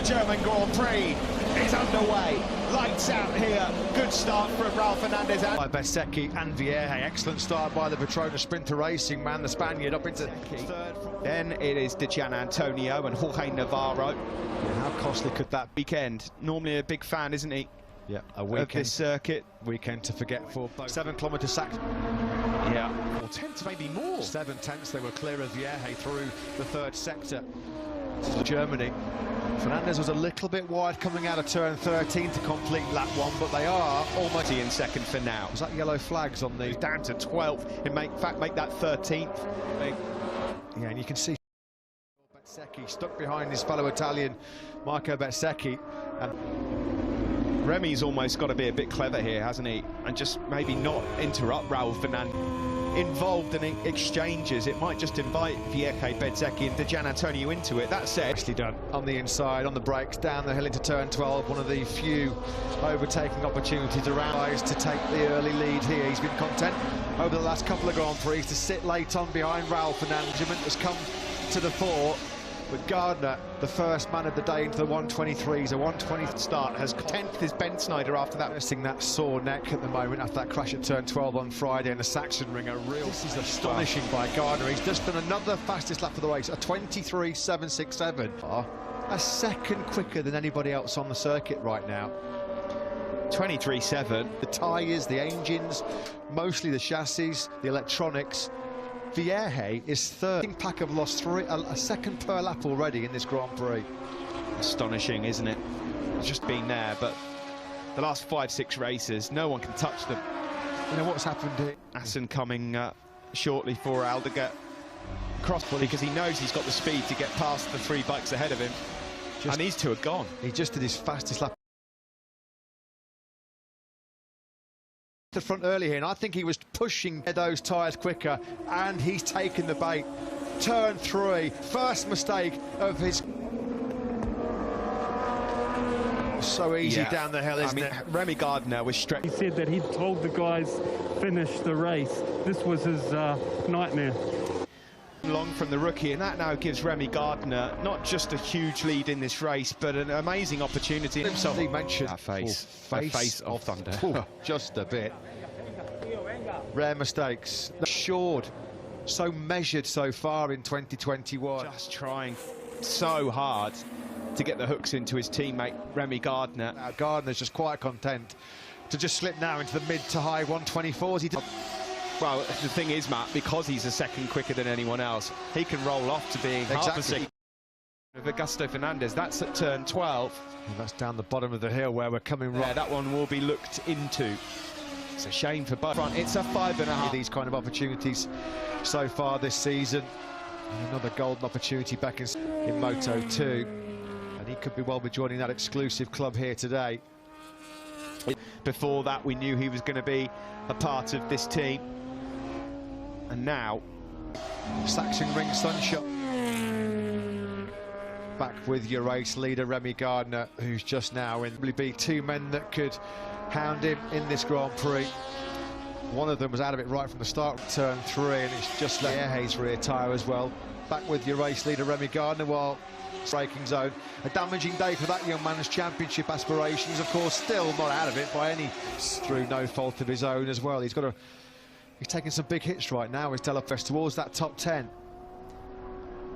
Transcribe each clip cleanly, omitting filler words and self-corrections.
the German Grand Prix is underway. Lights out here. Good start from Raul Fernandez. By Bezzecchi and Vierge. Excellent start by the Petronas Sprinter Racing man, the Spaniard, up into third. Then it is Gian Antonio and Jorge Navarro. Yeah, how costly could that be? Weekend. Normally a big fan, isn't he? Yeah, a weekend. Of this circuit. Weekend to forget for both. 7 kilometre sack. Yeah. 4 tenths, maybe more. 7 tenths, they were clear of Vierge through the third sector. This is Germany. Fernandez was a little bit wide coming out of turn 13 to complete lap 1, but they are almost in second for now. Was that yellow flags on the... He's down to 12th, in fact make that 13th. Yeah, and you can see Bezzecchi stuck behind his fellow Italian, Marco Bezzecchi. And Remy's almost got to be a bit clever here, hasn't he? And just maybe not interrupt Raul Fernandez. Involved in exchanges, it might just invite Vierge, Bezzecchi and Gian Antonio into it. That said, nicely done on the inside, on the brakes, down the hill into turn 12. One of the few overtaking opportunities around to take the early lead here. He's been content over the last couple of Grand Prix to sit late on behind Raul Fernandez. Has come to the fore. With Gardner, the first man of the day into the 123s, a 120th start, has 10th is Ben Snyder after that. Nursing that sore neck at the moment after that crash at turn 12 on Friday in the Saxon Ring. This is astonishing by Gardner. He's just done another fastest lap of the race, a 23.767. A second quicker than anybody else on the circuit right now. 23.7. The tyres, the engines, mostly the chassis, the electronics. Vierge is third. Pack have lost a second per lap already in this Grand Prix. Astonishing, isn't it? It's just been there, but the last 5-6 races, no one can touch them. You know what's happened here? Assen coming shortly for Aldegar. Cross because he knows he's got the speed to get past the 3 bikes ahead of him. And these two are gone. He just did his fastest lap. The front early here, and I think he was pushing those tyres quicker, and he's taken the bait. Turn 3, first mistake of his. So easy down the hill, isn't it? Remy Gardner was stretched. He said that he'd told the guys finish the race. This was his nightmare. Long from the rookie, and that now gives Remy Gardner not just a huge lead in this race, but an amazing opportunity himself. He mentioned that face of thunder. Just a bit. Rare mistakes. Assured, so measured so far in 2021. Just trying so hard to get the hooks into his teammate Remy Gardner. Now Gardner's just quite content to just slip now into the mid to high 124s. Well, the thing is, Matt, because he's a second quicker than anyone else, he can roll off to being half a second of Augusto Fernandez. That's at turn 12. And that's down the bottom of the hill where we're coming right. Yeah, that one will be looked into. It's a shame for both. It's a 5.5. These kind of opportunities so far this season. And another golden opportunity back in Moto2. And he could be well be joining that exclusive club here today. Before that, we knew he was going to be a part of this team. And now, Saxon Ring Sunshot. Back with your race leader, Remy Gardner, who's just now in. Will be 2 men that could hound him in this Grand Prix. One of them was out of it right from the start, turn 3, and it's just let Vierge's rear tyre as well. Back with your race leader, Remy Gardner, while braking zone. A damaging day for that young man's championship aspirations, of course, still not out of it by any, through no fault of his own as well. He's taking some big hits right now as Delapes towards that top 10.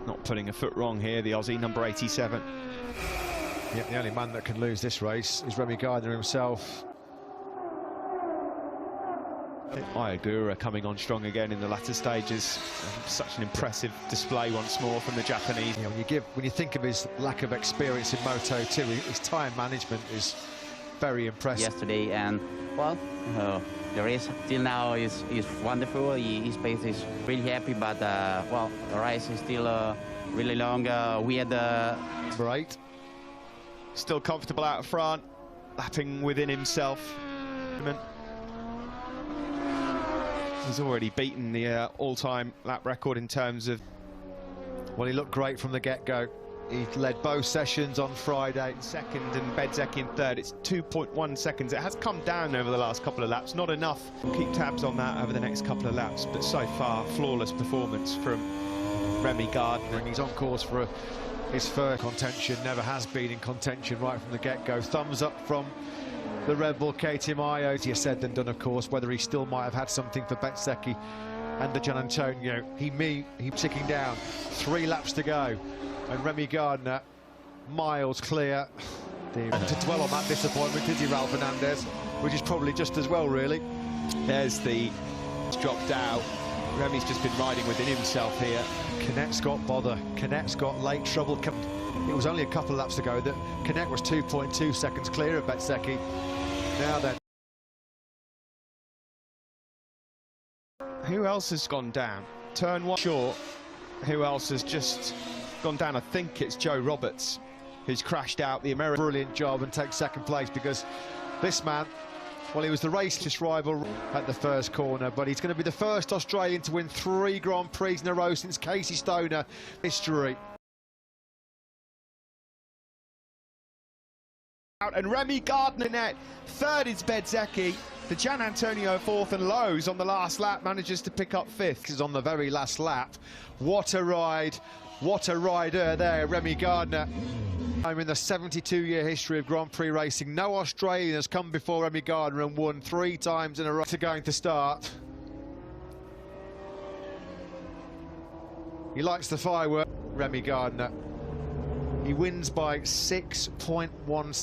Not putting a foot wrong here, the Aussie, number 87. Yeah, the only man that can lose this race is Remy Gardner himself. Iagura coming on strong again in the latter stages. Such an impressive display once more from the Japanese. Yeah, when you think of his lack of experience in Moto2, his time management is very impressive. Yesterday, and well, the race till now is wonderful. His pace is really happy, but well, the race is still really long. We had number 8. Still comfortable out front, lapping within himself. He's already beaten the all-time lap record in terms of... Well, he looked great from the get-go. He led both sessions on Friday. Second and Bezzecchi in third. It's 2.1 seconds. It has come down over the last couple of laps. Not enough. We'll keep tabs on that over the next couple of laps. But so far, flawless performance from Remy Gardner. And he's on course for his first contention, never has been in contention right from the get-go. Thumbs up from the Red Bull KTM. Easier said than done, of course. Whether he still might have had something for Bezzecchi and the Gian Antonio, he ticking down. 3 laps to go, and Remy Gardner miles clear. To dwell on that disappointment, is he, Raul Fernandez? Which is probably just as well, really. There's the dropped out. Remy's just been riding within himself here. Canet's got bother. Canet's got late trouble. It was only a couple of laps ago that Canet was 2.2 seconds clear of Bezzecchi. Now then. Who else has gone down? Turn 1 short. Who else has just gone down? I think it's Joe Roberts who's crashed out, the American. Brilliant job and takes second place, because this man, well, he was the race's rival at the first corner, but he's going to be the first Australian to win 3 Grand Prix in a row since Casey Stoner history. And Remy Gardner net. Third is Bezzecchi. The Gian Antonio 4th, and Lowe's on the last lap manages to pick up 5th. This is on the very last lap. What a ride. What a rider there, Remy Gardner. I'm in the 72-year history of Grand Prix racing. No Australian has come before Remy Gardner and won 3 times in a row. To going to start. He likes the firework, Remy Gardner. He wins by 6.1 seconds.